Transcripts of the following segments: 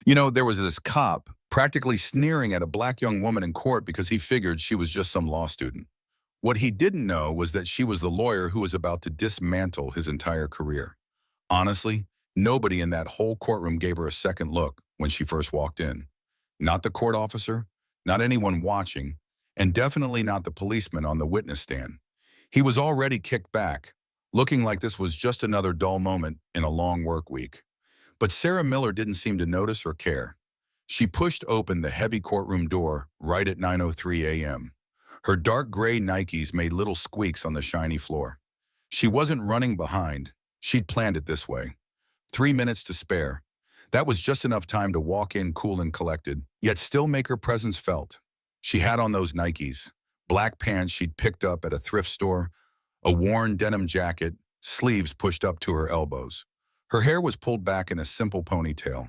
There was this cop practically sneering at a black young woman in court because he figured she was just some law student. What he didn't know was that she was the lawyer who was about to dismantle his entire career. Honestly, nobody in that whole courtroom gave her a second look when she first walked in. Not the court officer, not anyone watching, and definitely not the policeman on the witness stand. He was already kicked back, looking like this was just another dull moment in a long work week. But Sarah Miller didn't seem to notice or care. She pushed open the heavy courtroom door right at 9:03 a.m. Her dark gray Nikes made little squeaks on the shiny floor. She wasn't running behind. She'd planned it this way. 3 minutes to spare. That was just enough time to walk in cool and collected, yet still make her presence felt. She had on those Nikes, black pants she'd picked up at a thrift store, a worn denim jacket, sleeves pushed up to her elbows. Her hair was pulled back in a simple ponytail.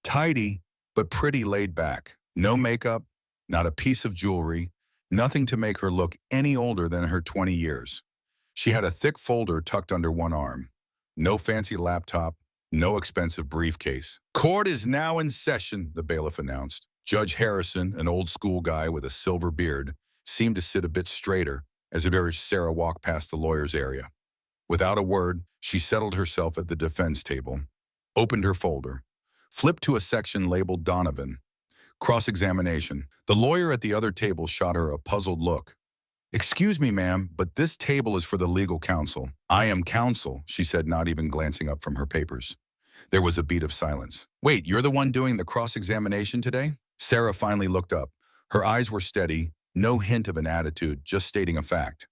Tidy, but pretty laid back. No makeup, not a piece of jewelry, nothing to make her look any older than her 20 years. She had a thick folder tucked under one arm. No fancy laptop, no expensive briefcase. Court is now in session, the bailiff announced. Judge Harrison, an old school guy with a silver beard, seemed to sit a bit straighter as Sarah walked past the lawyer's area. Without a word, she settled herself at the defense table, opened her folder, flipped to a section labeled Donovan. Cross-examination. The lawyer at the other table shot her a puzzled look. "Excuse me, ma'am, but this table is for the legal counsel." "I am counsel," she said, not even glancing up from her papers. There was a beat of silence. "Wait, you're the one doing the cross-examination today?" Sarah finally looked up. Her eyes were steady, no hint of an attitude, just stating a fact.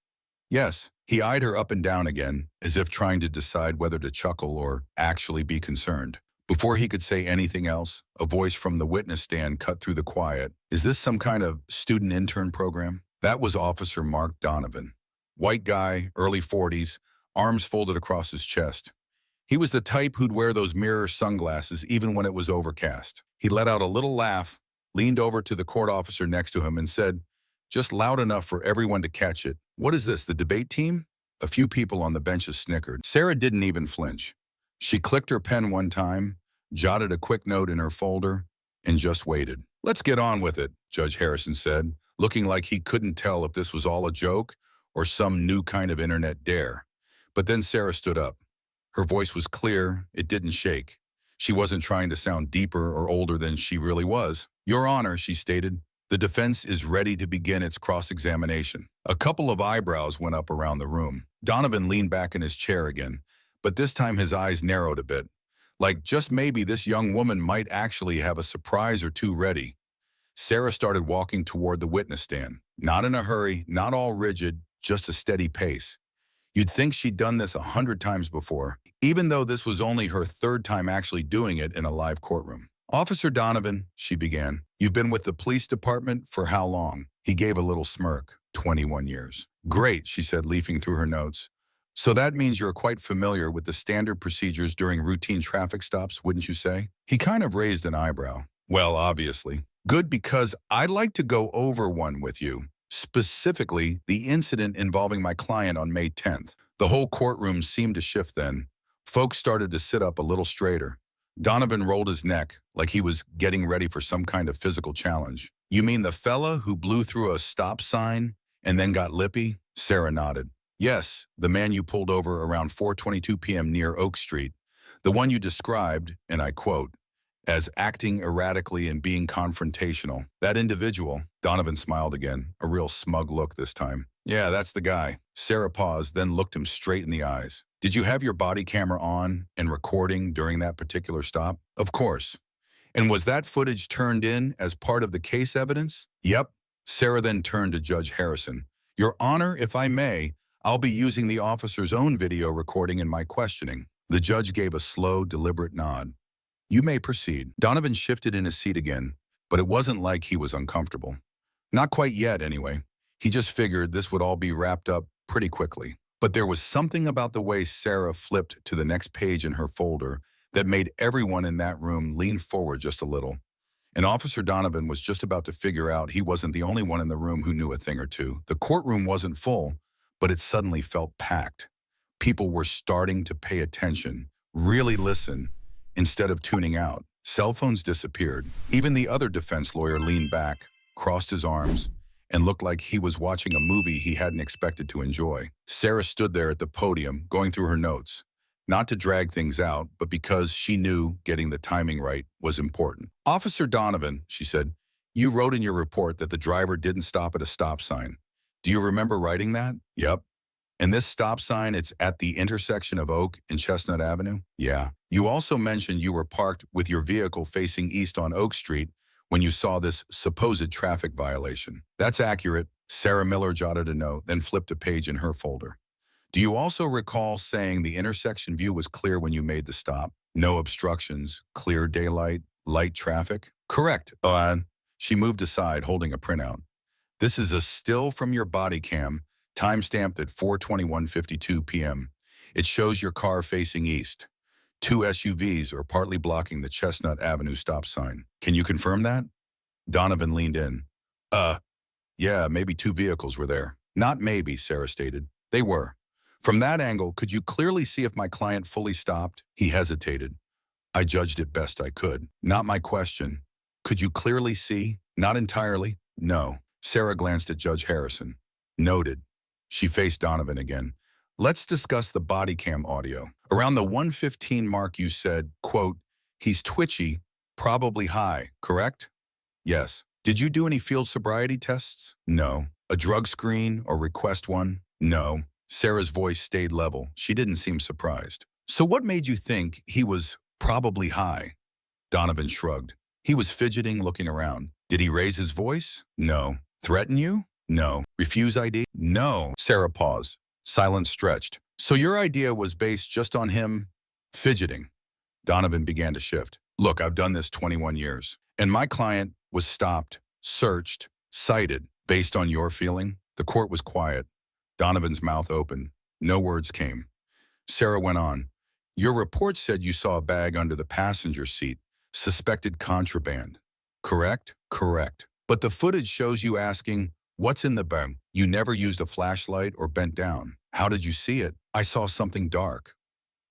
"Yes." He eyed her up and down again, as if trying to decide whether to chuckle or actually be concerned. Before he could say anything else, a voice from the witness stand cut through the quiet. "Is this some kind of student intern program?" That was Officer Mark Donovan. White guy, early 40s, arms folded across his chest. He was the type who'd wear those mirror sunglasses even when it was overcast. He let out a little laugh, leaned over to the court officer next to him and said, just loud enough for everyone to catch it, "What is this, the debate team?" A few people on the benches snickered. Sarah didn't even flinch. She clicked her pen one time, jotted a quick note in her folder, and just waited. "Let's get on with it," Judge Harrison said, looking like he couldn't tell if this was all a joke or some new kind of internet dare. But then Sarah stood up. Her voice was clear, it didn't shake. She wasn't trying to sound deeper or older than she really was. "Your Honor," she stated, "the defense is ready to begin its cross-examination." A couple of eyebrows went up around the room. Donovan leaned back in his chair again, but this time his eyes narrowed a bit. Like just maybe this young woman might actually have a surprise or two ready. Sarah started walking toward the witness stand. Not in a hurry, not all rigid, just a steady pace. You'd think she'd done this 100 times before, even though this was only her third time actually doing it in a live courtroom. "Officer Donovan," she began, "you've been with the police department for how long?" He gave a little smirk. 21 years. "Great," she said, leafing through her notes. "So that means you're quite familiar with the standard procedures during routine traffic stops, wouldn't you say?" He kind of raised an eyebrow. "Well, obviously." "Good, because I'd like to go over one with you. Specifically, the incident involving my client on May 10th. The whole courtroom seemed to shift then. Folks started to sit up a little straighter. Donovan rolled his neck like he was getting ready for some kind of physical challenge. "You mean the fella who blew through a stop sign and then got lippy?" Sarah nodded. "Yes, the man you pulled over around 4:22 p.m. near Oak Street. The one you described, and I quote, as acting erratically and being confrontational. That individual," Donovan smiled again, a real smug look this time. "Yeah, that's the guy." Sarah paused, then looked him straight in the eyes. "Did you have your body camera on and recording during that particular stop?" "Of course." "And was that footage turned in as part of the case evidence?" "Yep." Sarah then turned to Judge Harrison. "Your Honor, if I may, I'll be using the officer's own video recording in my questioning." The judge gave a slow, deliberate nod. "You may proceed." Donovan shifted in his seat again, but it wasn't like he was uncomfortable. Not quite yet, anyway. He just figured this would all be wrapped up pretty quickly. But there was something about the way Sarah flipped to the next page in her folder that made everyone in that room lean forward just a little. And Officer Donovan was just about to figure out he wasn't the only one in the room who knew a thing or two. The courtroom wasn't full, but it suddenly felt packed. People were starting to pay attention, really listen, instead of tuning out. Cell phones disappeared. Even the other defense lawyer leaned back, crossed his arms, and looked like he was watching a movie he hadn't expected to enjoy. Sarah stood there at the podium, going through her notes, not to drag things out, but because she knew getting the timing right was important. "Officer Donovan," she said, "you wrote in your report that the driver didn't stop at a stop sign. Do you remember writing that?" "Yep." "And this stop sign, it's at the intersection of Oak and Chestnut Avenue?" "Yeah." "You also mentioned you were parked with your vehicle facing east on Oak Street when you saw this supposed traffic violation." "That's accurate." Sarah Miller jotted a note, then flipped a page in her folder. "Do you also recall saying the intersection view was clear when you made the stop? No obstructions, clear daylight, light traffic?" "Correct." She moved aside, holding a printout. "This is a still from your body cam, time-stamped at 4:21:52 p.m. It shows your car facing east. Two SUVs are partly blocking the Chestnut Avenue stop sign. Can you confirm that?" Donovan leaned in. Yeah, maybe two vehicles were there." "Not maybe," Sarah stated. "They were. From that angle, could you clearly see if my client fully stopped?" He hesitated. "I judged it best I could." "Not my question. Could you clearly see?" "Not entirely." "No." Sarah glanced at Judge Harrison. "Noted." She faced Donovan again. "Let's discuss the body cam audio. Around the 1:15 mark you said, quote, 'He's twitchy, probably high,' correct?" "Yes." "Did you do any field sobriety tests?" "No." "A drug screen or request one?" "No." Sarah's voice stayed level. She didn't seem surprised. "So what made you think he was probably high?" Donovan shrugged. "He was fidgeting, looking around." "Did he raise his voice?" "No." "Threaten you?" "No." "Refuse ID?" "No." Sarah paused. Silence stretched. "So your idea was based just on him fidgeting?" Donovan began to shift. "Look, I've done this 21 years, and my client was stopped, searched, cited. Based on your feeling?" The court was quiet. Donovan's mouth opened. No words came. Sarah went on. "Your report said you saw a bag under the passenger seat, suspected contraband. Correct?" "Correct." "But the footage shows you asking, 'What's in the bag?' You never used a flashlight or bent down. How did you see it?" "I saw something dark."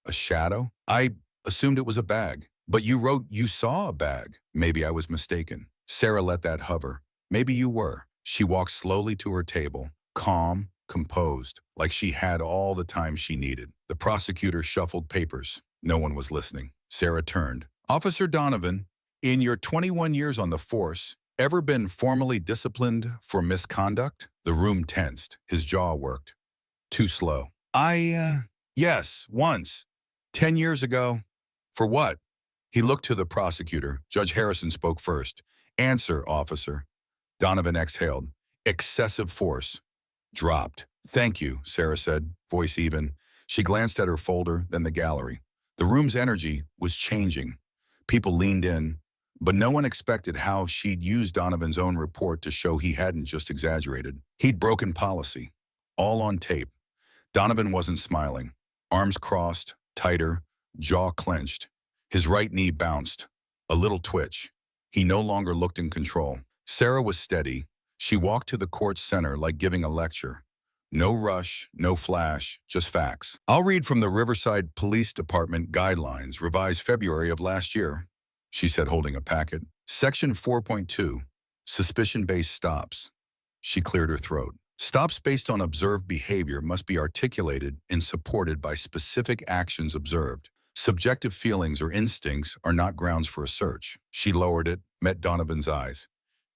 "A shadow?" "I assumed it was a bag." "But you wrote you saw a bag." "Maybe I was mistaken." Sarah let that hover. "Maybe you were." She walked slowly to her table, calm, composed, like she had all the time she needed. The prosecutor shuffled papers. No one was listening. Sarah turned. "Officer Donovan, in your 21 years on the force, ever been formally disciplined for misconduct?" The room tensed. His jaw worked. Too slow. Yes, once. 10 years ago." "For what?" He looked to the prosecutor. Judge Harrison spoke first. "Answer, officer." Donovan exhaled. "Excessive force." "Dropped." "Thank you," Sarah said, voice even. She glanced at her folder, then the gallery. The room's energy was changing. People leaned in, but no one expected how she'd used Donovan's own report to show he hadn't just exaggerated. He'd broken policy. All on tape. Donovan wasn't smiling. Arms crossed, tighter, jaw clenched. His right knee bounced. A little twitch. He no longer looked in control. Sarah was steady. She walked to the court center like giving a lecture. No rush, no flash, just facts. "I'll read from the Riverside Police Department Guidelines, revised February of last year," she said, holding a packet. "Section 4.2, suspicion-based stops." She cleared her throat. "Stops based on observed behavior must be articulated and supported by specific actions observed. Subjective feelings or instincts are not grounds for a search." She lowered it, met Donovan's eyes.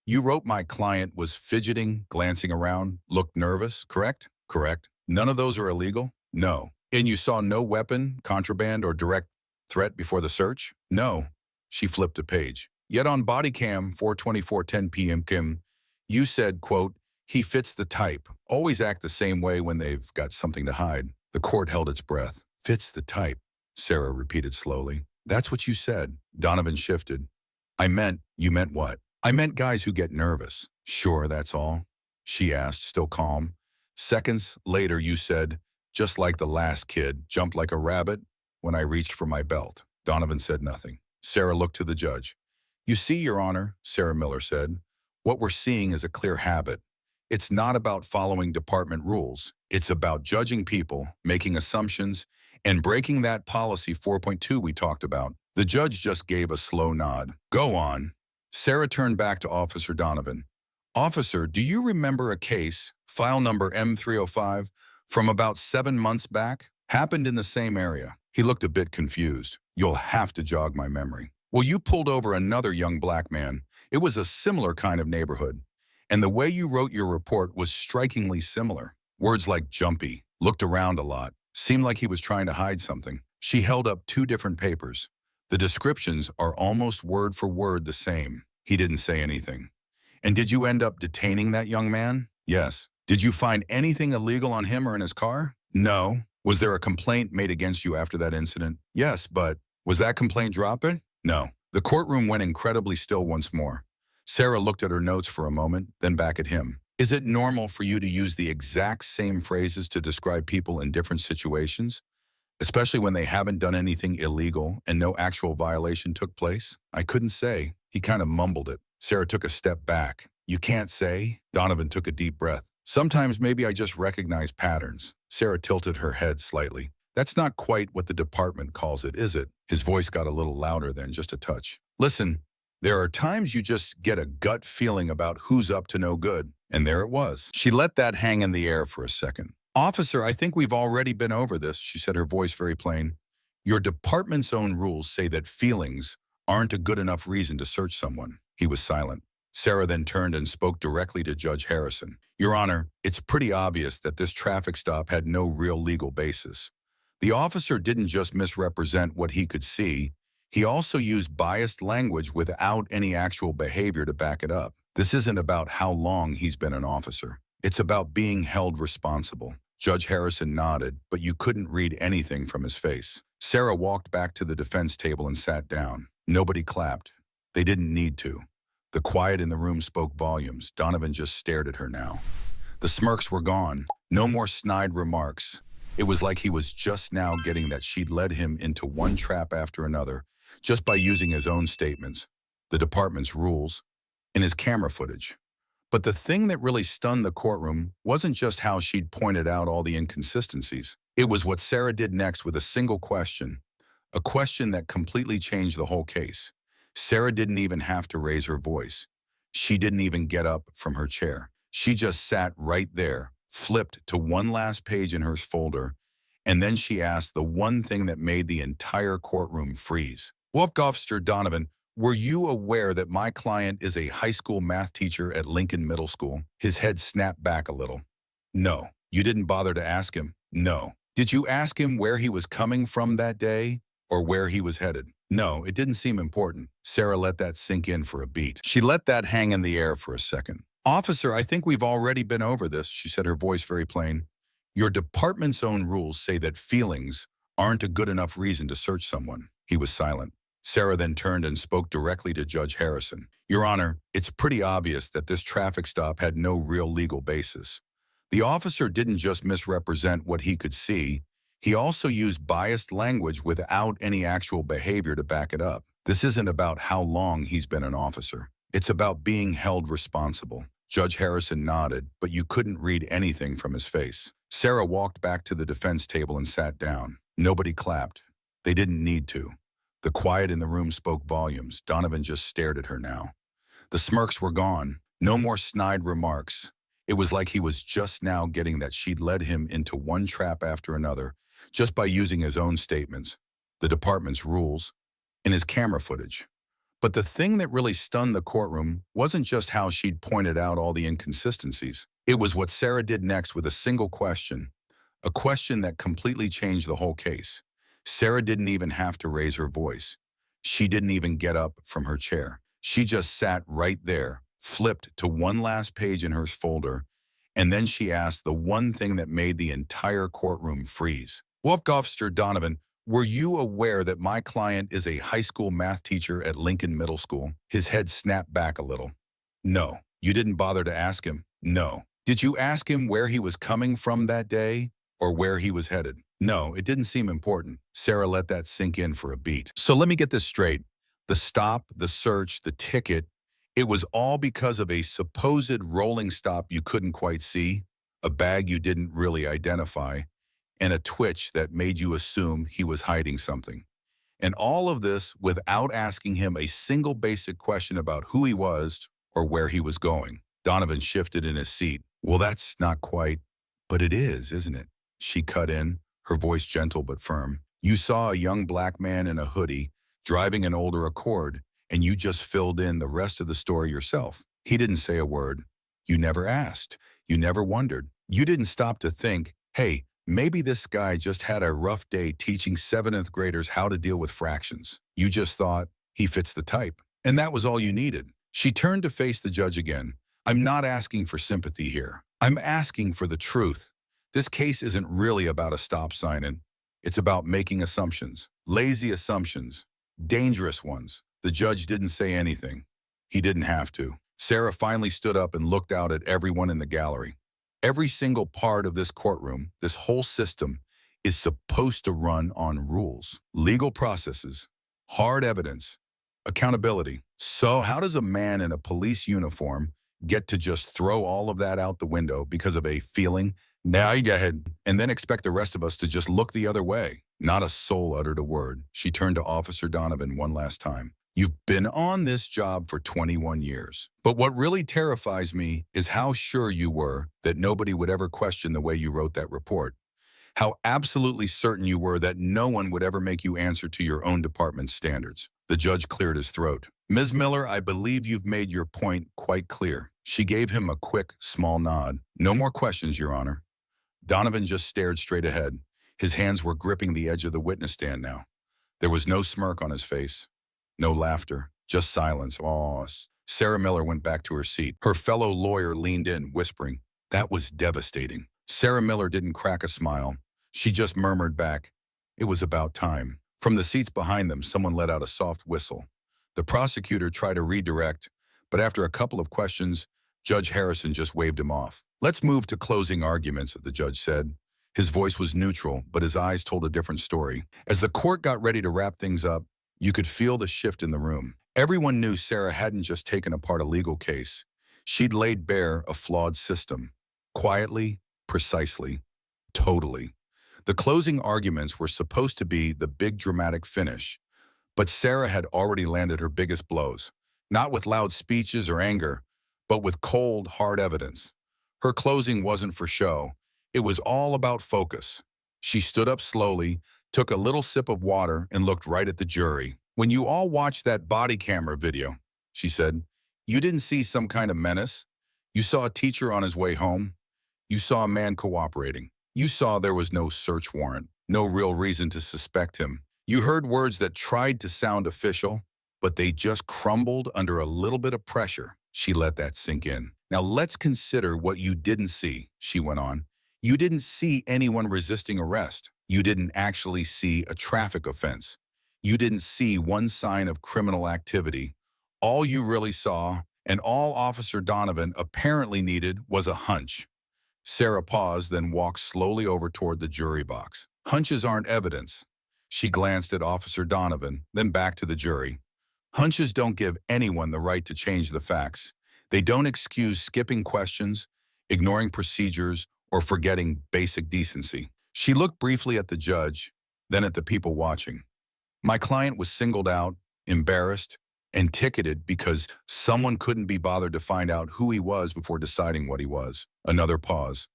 "You wrote my client was fidgeting, glancing around, looked nervous, correct?" "Correct." "None of those are illegal?" "No." "And you saw no weapon, contraband, or direct threat before the search?" "No." She flipped a page. "Yet on body cam 4:24:10 p.m. Kim, you said, quote, 'He fits the type. Always act the same way when they've got something to hide.'" The court held its breath. "Fits the type," Sarah repeated slowly. "That's what you said." Donovan shifted. You meant what?" "I meant guys who get nervous." "Sure, that's all?" she asked, still calm. "Seconds later you said, 'Just like the last kid, jumped like a rabbit when I reached for my belt.'" Donovan said nothing. Sarah looked to the judge. "You see, Your Honor," Sarah Miller said, "what we're seeing is a clear habit. It's not about following department rules. It's about judging people, making assumptions, and breaking that policy 4.2 we talked about. The judge just gave a slow nod. Go on. Sarah turned back to Officer Donovan. Officer, do you remember a case, file number M305, from about 7 months back? Happened in the same area. He looked a bit confused. You'll have to jog my memory. Well, you pulled over another young black man. It was a similar kind of neighborhood. And the way you wrote your report was strikingly similar. Words like jumpy, looked around a lot, seemed like he was trying to hide something. She held up 2 different papers. The descriptions are almost word for word the same. He didn't say anything. And did you end up detaining that young man? Yes. Did you find anything illegal on him or in his car? No. Was there a complaint made against you after that incident? Yes, but was that complaint dropped? No. The courtroom went incredibly still once more. Sarah looked at her notes for a moment, then back at him. Is it normal for you to use the exact same phrases to describe people in different situations, especially when they haven't done anything illegal and no actual violation took place? I couldn't say. He kind of mumbled it. Sarah took a step back. You can't say? Donovan took a deep breath. Sometimes maybe I just recognize patterns. Sarah tilted her head slightly. That's not quite what the department calls it, is it? His voice got a little louder then, just a touch. Listen, there are times you just get a gut feeling about who's up to no good. And there it was. She let that hang in the air for a second. Officer, I think we've already been over this, she said, her voice very plain. Your department's own rules say that feelings aren't a good enough reason to search someone. He was silent. Sarah then turned and spoke directly to Judge Harrison. Your Honor, it's pretty obvious that this traffic stop had no real legal basis. The officer didn't just misrepresent what he could see, he also used biased language without any actual behavior to back it up. This isn't about how long he's been an officer. It's about being held responsible. Judge Harrison nodded, but you couldn't read anything from his face. Sarah walked back to the defense table and sat down. Nobody clapped. They didn't need to. The quiet in the room spoke volumes. Donovan just stared at her now. The smirks were gone. No more snide remarks. It was like he was just now getting that she'd led him into one trap after another, just by using his own statements, the department's rules, and his camera footage. But the thing that really stunned the courtroom wasn't just how she'd pointed out all the inconsistencies. It was what Sarah did next with a single question, a question that completely changed the whole case. Sarah didn't even have to raise her voice. She didn't even get up from her chair. She just sat right there, flipped to one last page in her folder, and then she asked the one thing that made the entire courtroom freeze. Officer Donovan, were you aware that my client is a high school math teacher at Lincoln Middle School? His head snapped back a little. No. You didn't bother to ask him? No. Did you ask him where he was coming from that day or where he was headed? No, it didn't seem important. Sarah let that sink in for a beat. She let that hang in the air for a second. Officer, I think we've already been over this, she said, her voice very plain. Your department's own rules say that feelings aren't a good enough reason to search someone. He was silent. Sarah then turned and spoke directly to Judge Harrison. Your Honor, it's pretty obvious that this traffic stop had no real legal basis. The officer didn't just misrepresent what he could see, he also used biased language without any actual behavior to back it up. This isn't about how long he's been an officer. It's about being held responsible. Judge Harrison nodded, but you couldn't read anything from his face. Sarah walked back to the defense table and sat down. Nobody clapped. They didn't need to. The quiet in the room spoke volumes. Donovan just stared at her now. The smirks were gone. No more snide remarks. It was like he was just now getting that she'd led him into one trap after another, just by using his own statements, the department's rules, and his camera footage. But the thing that really stunned the courtroom wasn't just how she'd pointed out all the inconsistencies. It was what Sarah did next with a single question, a question that completely changed the whole case. Sarah didn't even have to raise her voice. She didn't even get up from her chair. She just sat right there, flipped to one last page in her folder, and then she asked the one thing that made the entire courtroom freeze. Officer Donovan, were you aware that my client is a high school math teacher at Lincoln Middle School? His head snapped back a little. No. You didn't bother to ask him? No. Did you ask him where he was coming from that day or where he was headed? No, it didn't seem important. Sarah let that sink in for a beat. So let me get this straight. The stop, the search, the ticket, it was all because of a supposed rolling stop you couldn't quite see, a bag you didn't really identify, and a twitch that made you assume he was hiding something. And all of this without asking him a single basic question about who he was or where he was going. Donovan shifted in his seat. Well, that's not quite, but it is, isn't it? She cut in, her voice gentle but firm. You saw a young black man in a hoodie driving an older Accord, and you just filled in the rest of the story yourself. He didn't say a word. You never asked. You never wondered. You didn't stop to think, hey, maybe this guy just had a rough day teaching 7th graders how to deal with fractions. You just thought, he fits the type. And that was all you needed. She turned to face the judge again. I'm not asking for sympathy here. I'm asking for the truth. This case isn't really about a stop sign, and it's about making assumptions. Lazy assumptions. Dangerous ones. The judge didn't say anything. He didn't have to. Sarah finally stood up and looked out at everyone in the gallery. Every single part of this courtroom, this whole system, is supposed to run on rules, legal processes, hard evidence, accountability. So how does a man in a police uniform get to just throw all of that out the window because of a feeling? Now you go ahead, and then expect the rest of us to just look the other way. Not a soul uttered a word. She turned to Officer Donovan one last time. You've been on this job for 21 years. But what really terrifies me is how sure you were that nobody would ever question the way you wrote that report. How absolutely certain you were that no one would ever make you answer to your own department's standards. The judge cleared his throat. Ms. Miller, I believe you've made your point quite clear. She gave him a quick, small nod. No more questions, Your Honor. Donovan just stared straight ahead. His hands were gripping the edge of the witness stand now. There was no smirk on his face. No laughter, just silence. Oh, Sarah Miller went back to her seat. Her fellow lawyer leaned in, whispering, that was devastating. Sarah Miller didn't crack a smile. She just murmured back, it was about time. From the seats behind them, someone let out a soft whistle. The prosecutor tried to redirect, but after a couple of questions, Judge Harrison just waved him off. Let's move to closing arguments, the judge said. His voice was neutral, but his eyes told a different story. As the court got ready to wrap things up, you could feel the shift in the room. Everyone knew Sarah hadn't just taken apart a legal case. She'd laid bare a flawed system. Quietly, precisely, totally. The closing arguments were supposed to be the big dramatic finish, but Sarah had already landed her biggest blows, not with loud speeches or anger, but with cold, hard evidence. Her closing wasn't for show. It was all about focus. She stood up slowly, took a little sip of water, and looked right at the jury. When you all watched that body camera video, she said, you didn't see some kind of menace. You saw a teacher on his way home. You saw a man cooperating. You saw there was no search warrant, no real reason to suspect him. You heard words that tried to sound official, but they just crumbled under a little bit of pressure. She let that sink in. Now let's consider what you didn't see, she went on. You didn't see anyone resisting arrest. You didn't actually see a traffic offense. You didn't see one sign of criminal activity. All you really saw, and all Officer Donovan apparently needed, was a hunch. Sarah paused, then walked slowly over toward the jury box. Hunches aren't evidence. She glanced at Officer Donovan, then back to the jury. Hunches don't give anyone the right to change the facts. They don't excuse skipping questions, ignoring procedures, or forgetting basic decency. She looked briefly at the judge, then at the people watching. My client was singled out, embarrassed, and ticketed because someone couldn't be bothered to find out who he was before deciding what he was. Another pause.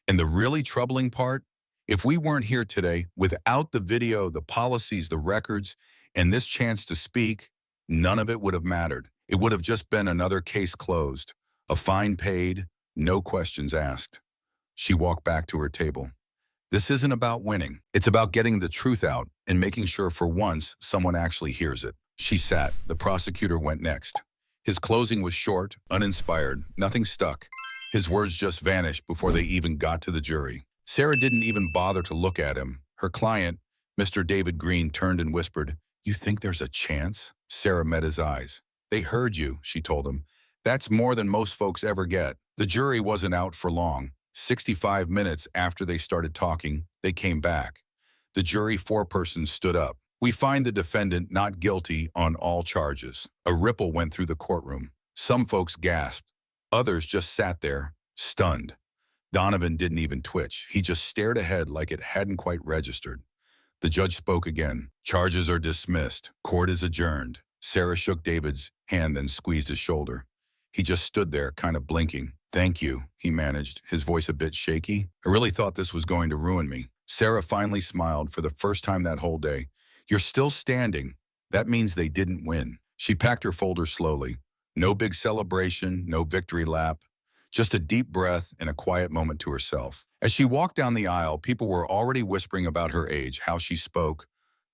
And the really troubling part? If we weren't here today, without the video, the policies, the records, and this chance to speak, none of it would have mattered. It would have just been another case closed, a fine paid, no questions asked. She walked back to her table. This isn't about winning. It's about getting the truth out and making sure for once someone actually hears it. She sat. The prosecutor went next. His closing was short, uninspired, nothing stuck. His words just vanished before they even got to the jury. Sarah didn't even bother to look at him. Her client, Mr. David Green, turned and whispered, "You think there's a chance?" Sarah met his eyes. "They heard you," she told him. "That's more than most folks ever get." The jury wasn't out for long. 65 minutes after they started talking, they came back. The jury foreperson stood up. "We find the defendant not guilty on all charges." A ripple went through the courtroom. Some folks gasped. Others just sat there, stunned. Donovan didn't even twitch. He just stared ahead like it hadn't quite registered. The judge spoke again. Charges are dismissed. Court is adjourned. Sarah shook David's hand, then squeezed his shoulder. He just stood there, kind of blinking. Thank you, he managed, his voice a bit shaky. I really thought this was going to ruin me. Sarah finally smiled for the first time that whole day. You're still standing. That means they didn't win. She packed her folder slowly. No big celebration, no victory lap. Just a deep breath and a quiet moment to herself. As she walked down the aisle, people were already whispering about her age, how she spoke,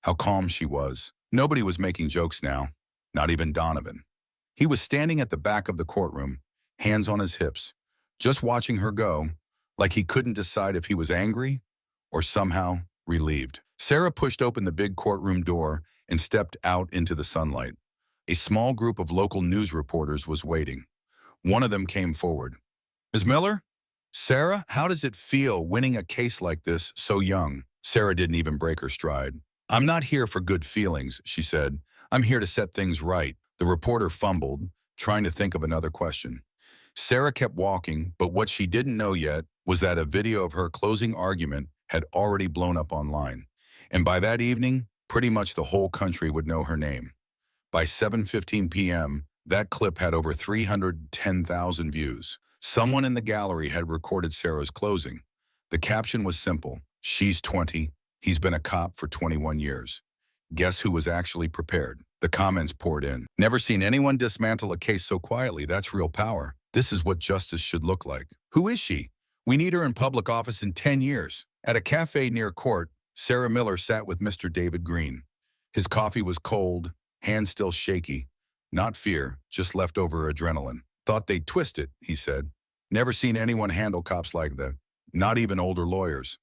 how calm she was. Nobody was making jokes now, not even Donovan. He was standing at the back of the courtroom, hands on his hips, just watching her go, like he couldn't decide if he was angry or somehow relieved. Sarah pushed open the big courtroom door and stepped out into the sunlight. A small group of local news reporters was waiting. One of them came forward. Ms. Miller? Sarah, how does it feel winning a case like this so young? Sarah didn't even break her stride. I'm not here for good feelings, she said. I'm here to set things right. The reporter fumbled, trying to think of another question. Sarah kept walking, but what she didn't know yet was that a video of her closing argument had already blown up online. And by that evening, pretty much the whole country would know her name. By 7:15 p.m., that clip had over 310,000 views. Someone in the gallery had recorded Sarah's closing. The caption was simple. She's 20. He's been a cop for 21 years. Guess who was actually prepared? The comments poured in. Never seen anyone dismantle a case so quietly. That's real power. This is what justice should look like. Who is she? We need her in public office in 10 years. At a cafe near court, Sarah Miller sat with Mr. David Green. His coffee was cold, hands still shaky. Not fear, just leftover adrenaline. Thought they'd twist it, he said. Never seen anyone handle cops like that. Not even older lawyers.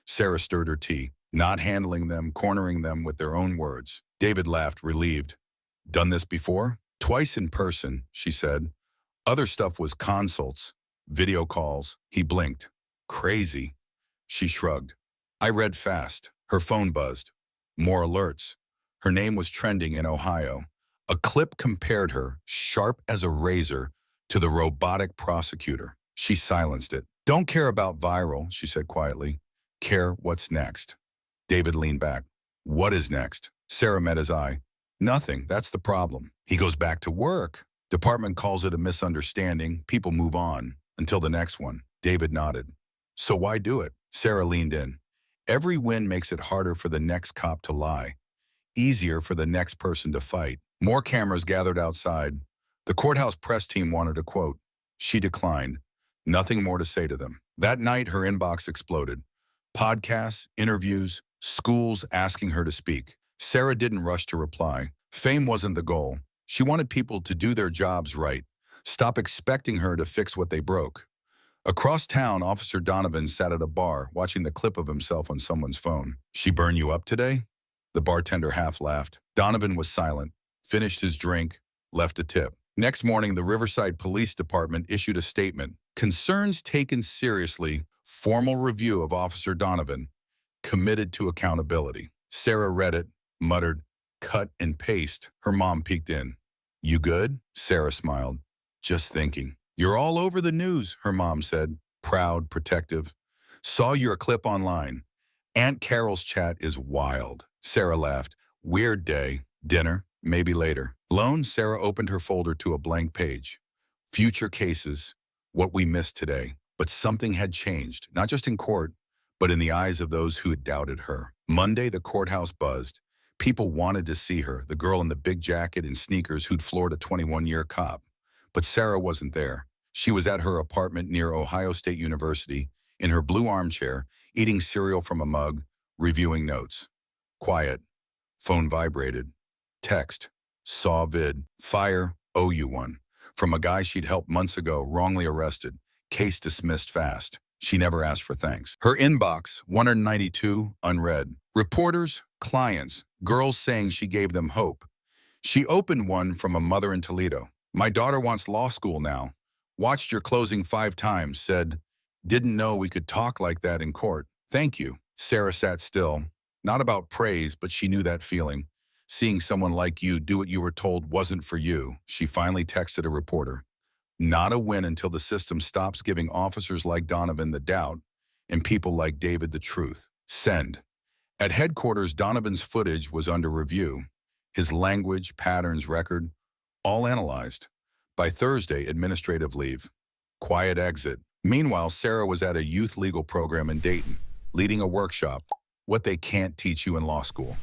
Sarah stirred her tea, not handling them, cornering them with their own words. David laughed, relieved. Done this before? Twice in person, she said. Other stuff was consults, video calls. He blinked. Crazy. She shrugged. I read fast. Her phone buzzed. More alerts. Her name was trending in Ohio. A clip compared her, sharp as a razor, to the robotic prosecutor. She silenced it. Don't care about viral, she said quietly. Care what's next. David leaned back. What is next? Sarah met his eye. Nothing, that's the problem. He goes back to work. Department calls it a misunderstanding. People move on until the next one. David nodded. So why do it? Sarah leaned in. Every win makes it harder for the next cop to lie. Easier for the next person to fight. More cameras gathered outside. The courthouse press team wanted a quote. She declined. Nothing more to say to them. That night, her inbox exploded. Podcasts, interviews, schools asking her to speak. Sarah didn't rush to reply. Fame wasn't the goal. She wanted people to do their jobs right. Stop expecting her to fix what they broke. Across town, Officer Donovan sat at a bar, watching the clip of himself on someone's phone. She burn you up today? The bartender half laughed. Donovan was silent, finished his drink, left a tip. Next morning, the Riverside Police Department issued a statement. Concerns taken seriously, formal review of Officer Donovan, committed to accountability. Sarah read it, muttered, cut and paste. Her mom peeked in. You good? Sarah smiled. Just thinking. You're all over the news, her mom said, proud, protective. Saw your clip online. Aunt Carol's chat is wild. Sarah laughed. Weird day. Dinner, maybe later. Alone, Sarah opened her folder to a blank page. Future cases, what we missed today. But something had changed, not just in court, but in the eyes of those who had doubted her. Monday, the courthouse buzzed. People wanted to see her, the girl in the big jacket and sneakers who'd floored a 21-year cop. But Sarah wasn't there. She was at her apartment near Ohio State University, in her blue armchair, eating cereal from a mug, reviewing notes. Quiet. Phone vibrated. Text. Saw vid. Fire. Owe you one. From a guy she'd helped months ago, wrongly arrested. Case dismissed fast. She never asked for thanks. Her inbox, 192, unread. Reporters, clients, girls saying she gave them hope. She opened one from a mother in Toledo. My daughter wants law school now. Watched your closing 5 times, said, didn't know we could talk like that in court. Thank you. Sarah sat still. Not about praise, but she knew that feeling. Seeing someone like you do what you were told wasn't for you. She finally texted a reporter. Not a win until the system stops giving officers like Donovan the doubt and people like David the truth. Send. At headquarters, Donovan's footage was under review. His language, patterns, record, all analyzed. By Thursday, administrative leave. Quiet exit. Meanwhile, Sarah was at a youth legal program in Dayton, leading a workshop. What they can't teach you in law school.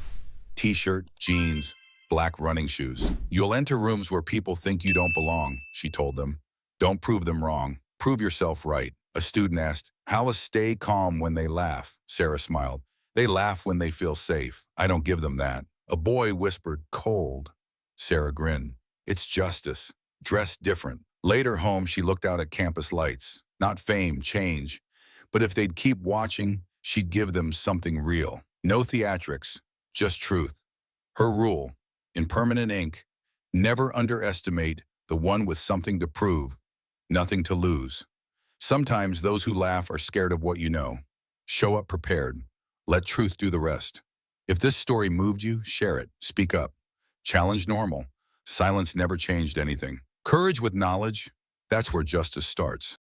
T-shirt, jeans, black running shoes. You'll enter rooms where people think you don't belong, she told them. Don't prove them wrong. Prove yourself right. A student asked, how to stay calm when they laugh? Sarah smiled. They laugh when they feel safe. I don't give them that. A boy whispered, cold. Sarah grinned. It's justice. Dressed different. Later home, she looked out at campus lights. Not fame, change. But if they'd keep watching, she'd give them something real. No theatrics, just truth. Her rule, in permanent ink, never underestimate the one with something to prove, nothing to lose. Sometimes those who laugh are scared of what you know. Show up prepared. Let truth do the rest. If this story moved you, share it. Speak up. Challenge normal. Silence never changed anything. Courage with knowledge, that's where justice starts.